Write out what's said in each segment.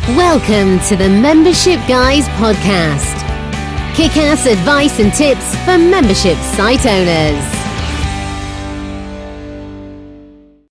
Welcome to the Membership Guys podcast. Kick-ass advice and tips for membership site owners.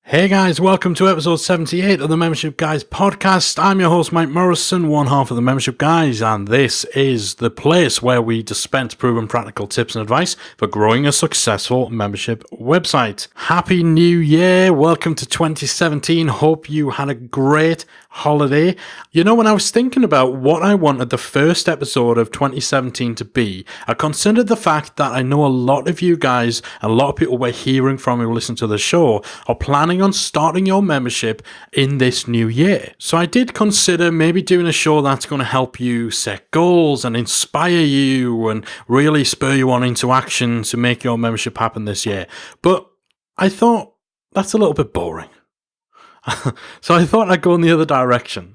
Hey guys, welcome to episode 78 of the Membership Guys podcast. I'm your host Mike Morrison, one half of the Membership Guys, and this is the place where we dispense proven practical tips and advice for growing a successful membership website. Happy New Year, welcome to 2017. Hope you had a great holiday. You know, when I was thinking about what I wanted the first episode of 2017 to be, I considered the fact that I know a lot of you guys, and a lot of people we're hearing from who listen to the show, are planning on starting your membership in this new year. So I did consider maybe doing a show that's going to help you set goals and inspire you and really spur you on into action to make your membership happen this year. But I thought that's a little bit boring. So I thought I'd go in the other direction.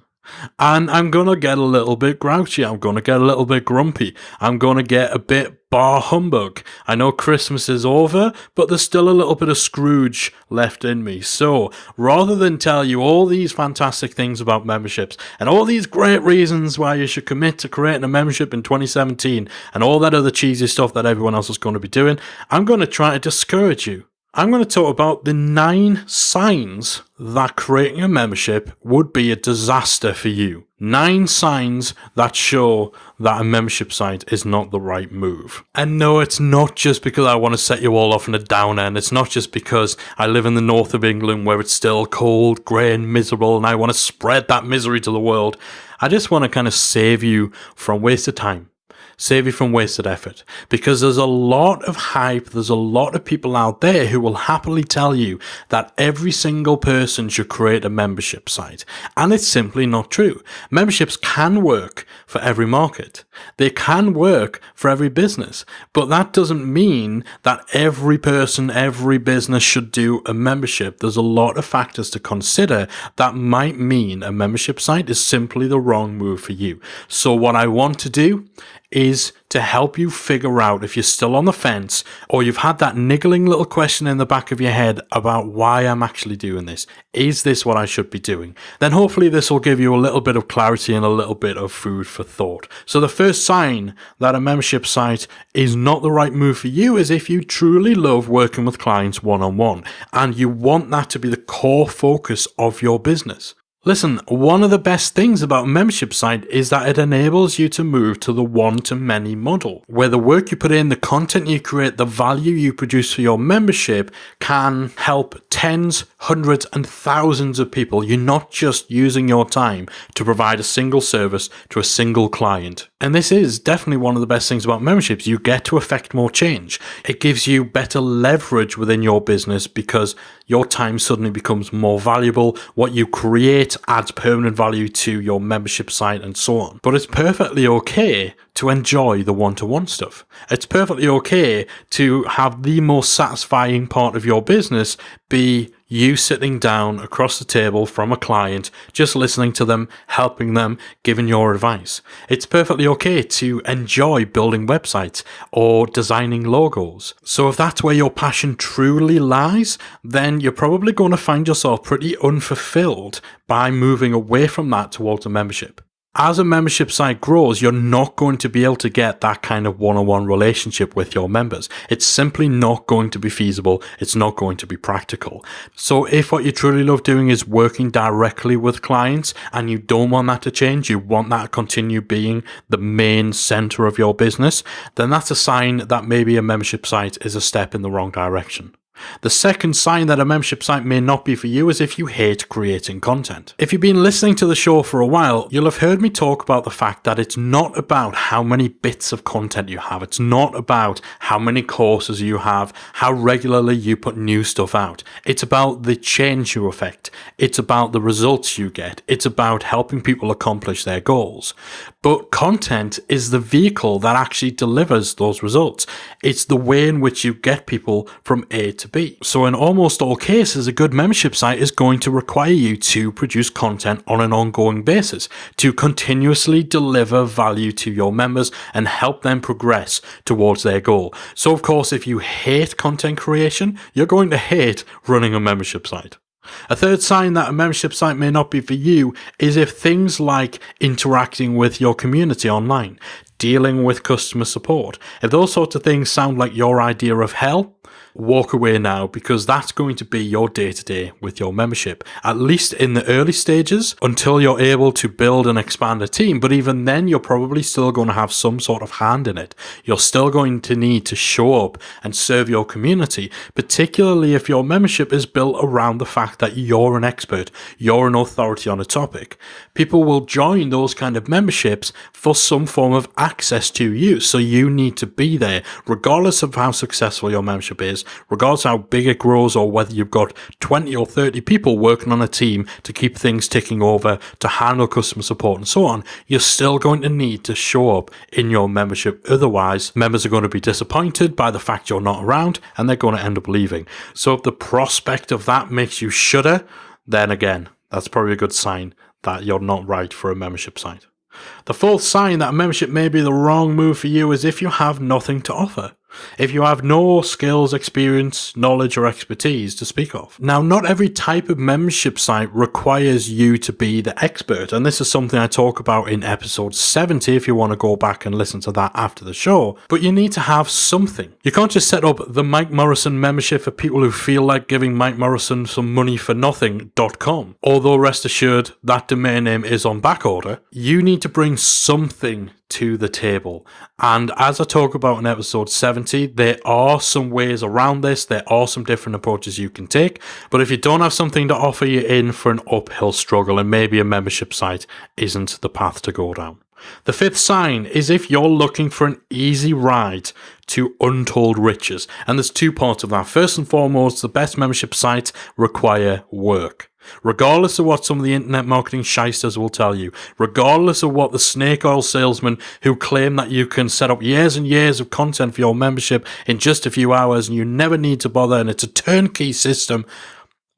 And I'm going to get a little bit grouchy. I'm going to get a little bit grumpy. I'm going to get a bit bar humbug. I know Christmas is over, but there's still a little bit of Scrooge left in me. So rather than tell you all these fantastic things about memberships and all these great reasons why you should commit to creating a membership in 2017 and all that other cheesy stuff that everyone else is going to be doing, I'm going to try to discourage you. I'm going to talk about the 9 signs that creating a membership would be a disaster for you. 9 signs that show that a membership site is not the right move. And no, it's not just because I want to set you all off in a downer, and it's not just because I live in the north of England where it's still cold, grey and miserable, and I want to spread that misery to the world. I just want to kind of save you from wasted time. Save you from wasted effort, because there's a lot of hype, there's a lot of people out there who will happily tell you that every single person should create a membership site, and it's simply not true. Memberships can work for every market, they can work for every business, but that doesn't mean that every person, every business should do a membership. There's a lot of factors to consider that might mean a membership site is simply the wrong move for you. So what I want to do is to help you figure out if you're still on the fence or you've had that niggling little question in the back of your head about why I'm actually doing this. Is this what I should be doing? Then hopefully this will give you a little bit of clarity and a little bit of food for thought. So the first sign that a membership site is not the right move for you is if you truly love working with clients one-on-one and you want that to be the core focus of your business. Listen, one of the best things about a membership site is that it enables you to move to the one-to-many model, where the work you put in, the content you create, the value you produce for your membership can help tens, hundreds, and thousands of people. You're not just using your time to provide a single service to a single client. And this is definitely one of the best things about memberships. You get to affect more change. It gives you better leverage within your business because your time suddenly becomes more valuable. What you create adds permanent value to your membership site and so on. But it's perfectly okay to enjoy the one-to-one stuff. It's perfectly okay to have the most satisfying part of your business be you sitting down across the table from a client, just listening to them, helping them, giving your advice. It's perfectly okay to enjoy building websites or designing logos. So if that's where your passion truly lies, then you're probably going to find yourself pretty unfulfilled by moving away from that towards a membership. As a membership site grows, you're not going to be able to get that kind of one-on-one relationship with your members. It's simply not going to be feasible. It's not going to be practical. So if what you truly love doing is working directly with clients and you don't want that to change, you want that to continue being the main center of your business, then that's a sign that maybe a membership site is a step in the wrong direction. The second sign that a membership site may not be for you is if you hate creating content. If you've been listening to the show for a while, you'll have heard me talk about the fact that it's not about how many bits of content you have. It's not about how many courses you have, how regularly you put new stuff out. It's about the change you affect. It's about the results you get. It's about helping people accomplish their goals. But content is the vehicle that actually delivers those results. It's the way in which you get people from A to B. So in almost all cases, a good membership site is going to require you to produce content on an ongoing basis, to continuously deliver value to your members and help them progress towards their goal. So of course, if you hate content creation, you're going to hate running a membership site. A third sign that a membership site may not be for you is if things like interacting with your community online, dealing with customer support, if those sorts of things sound like your idea of hell, walk away now, because that's going to be your day-to-day with your membership, at least in the early stages, until you're able to build and expand a team. But even then, you're probably still going to have some sort of hand in it. You're still going to need to show up and serve your community, particularly if your membership is built around the fact that you're an expert, you're an authority on a topic. People will join those kind of memberships for some form of access to you, so you need to be there, regardless of how successful your membership is, regardless of how big it grows, or whether you've got 20 or 30 people working on a team to keep things ticking over, to handle customer support and so on. You're still going to need to show up in your membership. Otherwise, members are going to be disappointed by the fact you're not around, and they're going to end up leaving. So if the prospect of that makes you shudder, then again, that's probably a good sign that you're not right for a membership site. The fourth sign that a membership may be the wrong move for you is if you have nothing to offer. If you have no skills, experience, knowledge, or expertise to speak of. Now, not every type of membership site requires you to be the expert, and this is something I talk about in episode 70 if you want to go back and listen to that after the show, but you need to have something. You can't just set up the Mike Morrison membership for people who feel like giving Mike Morrison some money for nothing.com. Although rest assured, that domain name is on back order. You need to bring something to the table. And as I talk about in episode 70, there are some ways around this. There are some different approaches you can take. But if you don't have something to offer, you're in for an uphill struggle, and maybe a membership site isn't the path to go down. The fifth sign is if you're looking for an easy ride to untold riches. And there's two parts of that. First and foremost, the best membership sites require work. Regardless of what some of the internet marketing shysters will tell you, regardless of what the snake oil salesmen who claim that you can set up years and years of content for your membership in just a few hours and you never need to bother and it's a turnkey system,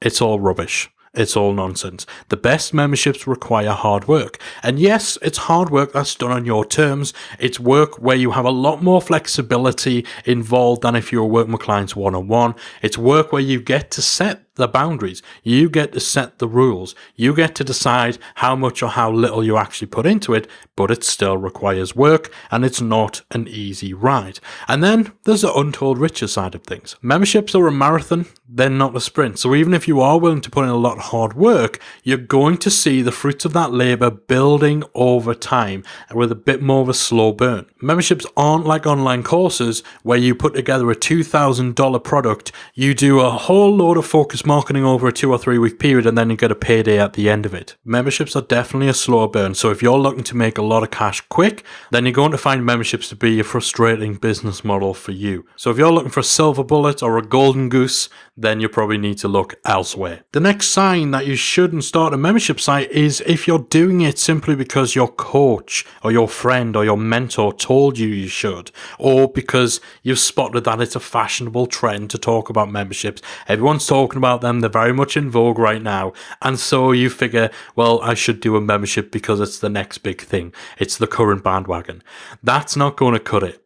it's all rubbish. It's all nonsense. The best memberships require hard work. And yes, it's hard work that's done on your terms. It's work where you have a lot more flexibility involved than if you were working with clients one-on-one. It's work where you get to set the boundaries. You get to set the rules. You get to decide how much or how little you actually put into it, but it still requires work, and it's not an easy ride. And then there's the untold riches side of things. Memberships are a marathon, they're not a sprint. So even if you are willing to put in a lot of hard work, you're going to see the fruits of that labor building over time with a bit more of a slow burn. Memberships aren't like online courses where you put together a $2,000 product, you do a whole load of focus marketing over a 2 or 3 week period, and then you get a payday at the end of it. Memberships are definitely a slower burn. So if you're looking to make a lot of cash quick, then you're going to find memberships to be a frustrating business model for you. So if you're looking for a silver bullet or a golden goose, then you probably need to look elsewhere. The next sign that you shouldn't start a membership site is if you're doing it simply because your coach or your friend or your mentor told you you should, or because you've spotted that it's a fashionable trend to talk about memberships. Everyone's talking about them, they're very much in vogue right now, and so you figure, well, I should do a membership because it's the next big thing. It's the current bandwagon. That's not going to cut it.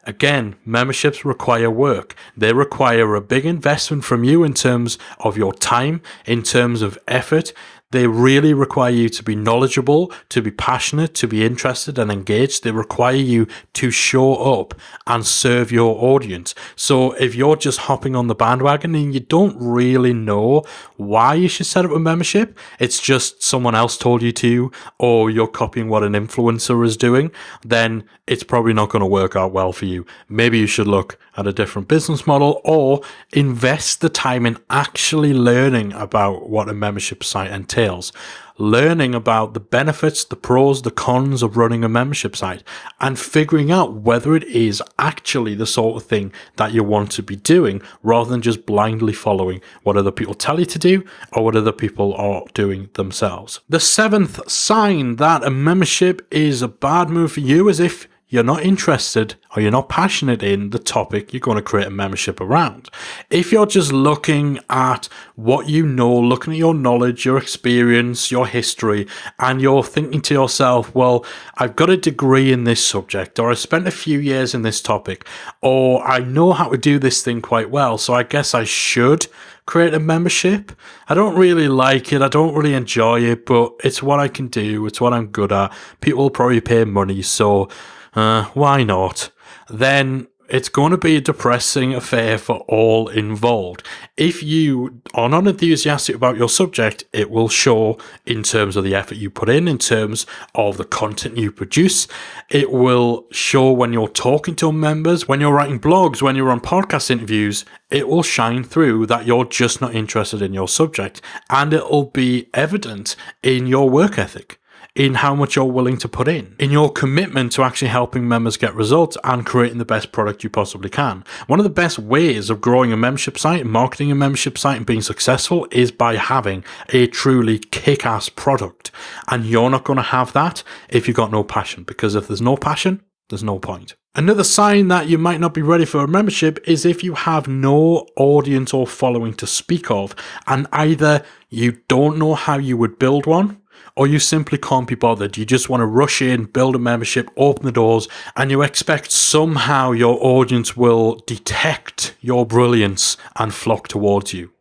Again, memberships require work. They require a big investment from you in terms of your time, in terms of effort. They really require you to be knowledgeable, to be passionate, to be interested and engaged. They require you to show up and serve your audience. So if you're just hopping on the bandwagon and you don't really know why you should set up a membership, it's just someone else told you to, or you're copying what an influencer is doing, then it's probably not going to work out well for you. Maybe you should look at a different business model or invest the time in actually learning about what a membership site entails. Learning about the benefits, the pros, the cons of running a membership site, and figuring out whether it is actually the sort of thing that you want to be doing, rather than just blindly following what other people tell you to do or what other people are doing themselves. The seventh sign that a membership is a bad move for you is if you're not interested or you're not passionate in the topic you're going to create a membership around. If you're just looking at what you know, looking at your knowledge, your experience, your history, and you're thinking to yourself, well, I've got a degree in this subject, or I spent a few years in this topic, or I know how to do this thing quite well, so I guess I should create a membership. I don't really like it. I don't really enjoy it, but it's what I can do. It's what I'm good at. People will probably pay money, so why not? Then it's going to be a depressing affair for all involved. If you are not enthusiastic about your subject, it will show in terms of the effort you put in terms of the content you produce. It will show when you're talking to members, when you're writing blogs, when you're on podcast interviews. It will shine through that you're just not interested in your subject, and it'll be evident in your work ethic, in how much you're willing to put in your commitment to actually helping members get results and creating the best product you possibly can. One of the best ways of growing a membership site, marketing a membership site, and being successful is by having a truly kick-ass product. And you're not going to have that if you've got no passion, because if there's no passion, there's no point. Another sign that you might not be ready for a membership is if you have no audience or following to speak of, and either you don't know how you would build one, or you simply can't be bothered. You just want to rush in, build a membership, open the doors, and you expect somehow your audience will detect your brilliance and flock towards you.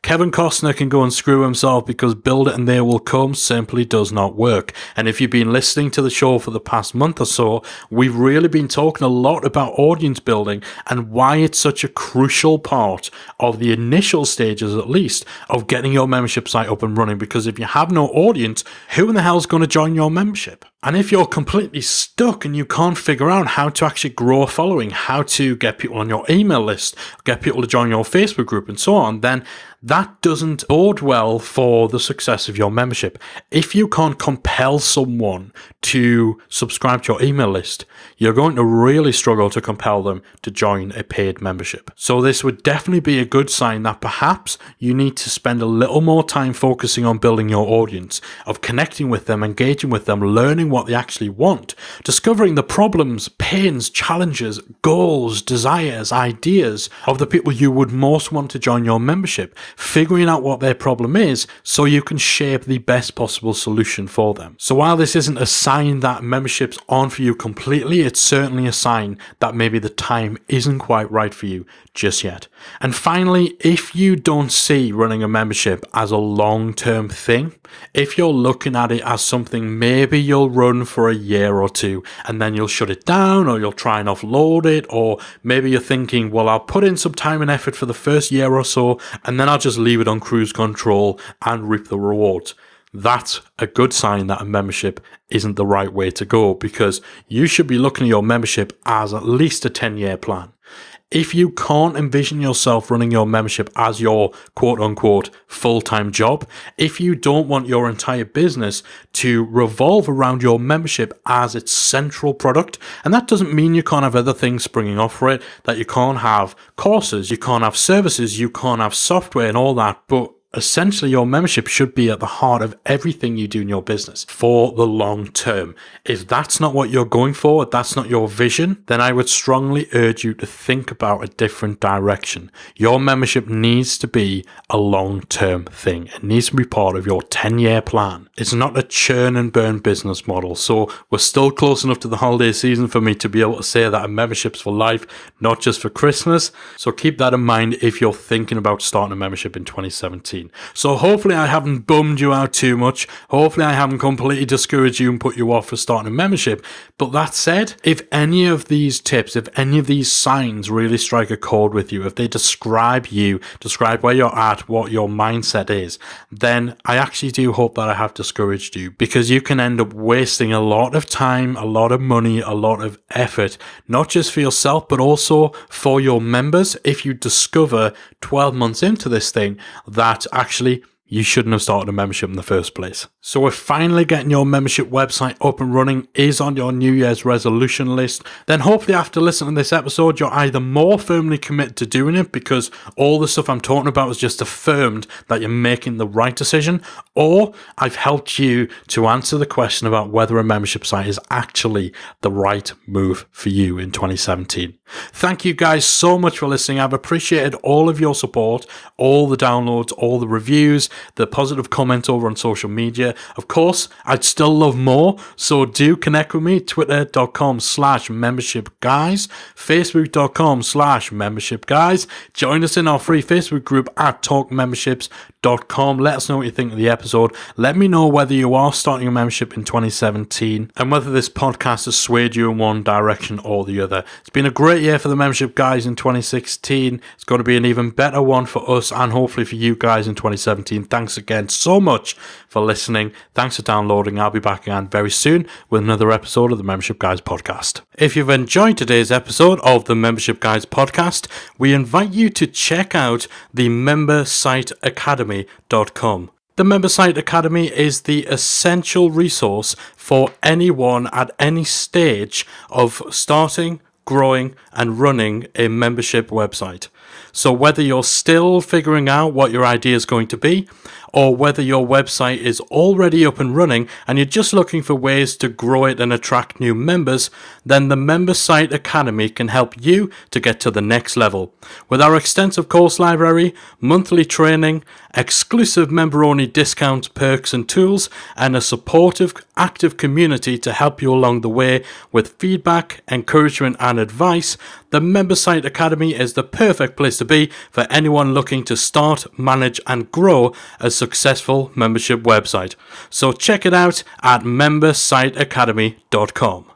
Kevin Costner can go and screw himself, because build it and they will come simply does not work. And if you've been listening to the show for the past month or so, we've really been talking a lot about audience building and why it's such a crucial part of the initial stages, at least, of getting your membership site up and running. Because if you have no audience, who in the hell is going to join your membership? And if you're completely stuck and you can't figure out how to actually grow a following, how to get people on your email list, get people to join your Facebook group and so on, then that doesn't bode well for the success of your membership. If you can't compel someone to subscribe to your email list, you're going to really struggle to compel them to join a paid membership. So this would definitely be a good sign that perhaps you need to spend a little more time focusing on building your audience, of connecting with them, engaging with them, learning what they actually want, discovering the problems, pains, challenges, goals, desires, ideas of the people you would most want to join your membership, figuring out what their problem is so you can shape the best possible solution for them. So while this isn't a sign that memberships aren't for you completely, it's certainly a sign that maybe the time isn't quite right for you just yet. And finally, if you don't see running a membership as a long-term thing, if you're looking at it as something maybe you'll run for a year or two and then you'll shut it down, or you'll try and offload it, or maybe you're thinking, well, I'll put in some time and effort for the first year or so and then I'll just leave it on cruise control and reap the rewards, that's a good sign that a membership isn't the right way to go, because you should be looking at your membership as at least a 10-year plan. If you can't envision yourself running your membership as your quote-unquote full-time job, if you don't want your entire business to revolve around your membership as its central product, and that doesn't mean you can't have other things springing off for it, that you can't have courses, you can't have services, you can't have software and all that, but essentially, your membership should be at the heart of everything you do in your business for the long term. If that's not what you're going for, if that's not your vision, then I would strongly urge you to think about a different direction. Your membership needs to be a long-term thing. It needs to be part of your 10-year plan. It's not a churn and burn business model. So we're still close enough to the holiday season for me to be able to say that a membership's for life, not just for Christmas. So keep that in mind if you're thinking about starting a membership in 2017. So hopefully I haven't bummed you out too much. Hopefully I haven't completely discouraged you and put you off for starting a membership. But that said, if any of these tips, if any of these signs really strike a chord with you, if they describe you, describe where you're at, what your mindset is, then I actually do hope that I have discouraged you, because you can end up wasting a lot of time, a lot of money, a lot of effort, not just for yourself, but also for your members if you discover 12 months into this thing that actually you shouldn't have started a membership in the first place. So if finally getting your membership website up and running is on your New Year's resolution list, then hopefully after listening to this episode, you're either more firmly committed to doing it because all the stuff I'm talking about has just affirmed that you're making the right decision, or I've helped you to answer the question about whether a membership site is actually the right move for you in 2017. Thank you guys so much for listening. I've appreciated all of your support, all the downloads, all the reviews, the positive comments over on social media. Of course, I'd still love more, so do connect with me, twitter.com/membershipguys, facebook.com/membershipguys. Join us in our free Facebook group at talkmemberships.com. Let us know what you think of the episode. Let me know whether you are starting a membership in 2017 and whether this podcast has swayed you in one direction or the other. It's been a great year for the Membership Guys in 2016. It's going to be an even better one for us and hopefully for you guys in 2017. Thanks again so much for listening. Thanks for downloading. I'll be back again very soon with another episode of the Membership Guys podcast. If you've enjoyed today's episode of the Membership Guys podcast, we invite you to check out the membersiteacademy.com. The Member Site Academy is the essential resource for anyone at any stage of starting, growing, and running a membership website. So whether you're still figuring out what your idea is going to be, or whether your website is already up and running and you're just looking for ways to grow it and attract new members, then the Member Site Academy can help you to get to the next level. With our extensive course library, monthly training, exclusive member-only discounts, perks and tools, and a supportive, active community to help you along the way with feedback, encouragement and advice, the Member Site Academy is the perfect place to be for anyone looking to start, manage and grow a successful membership website. So check it out at membersiteacademy.com.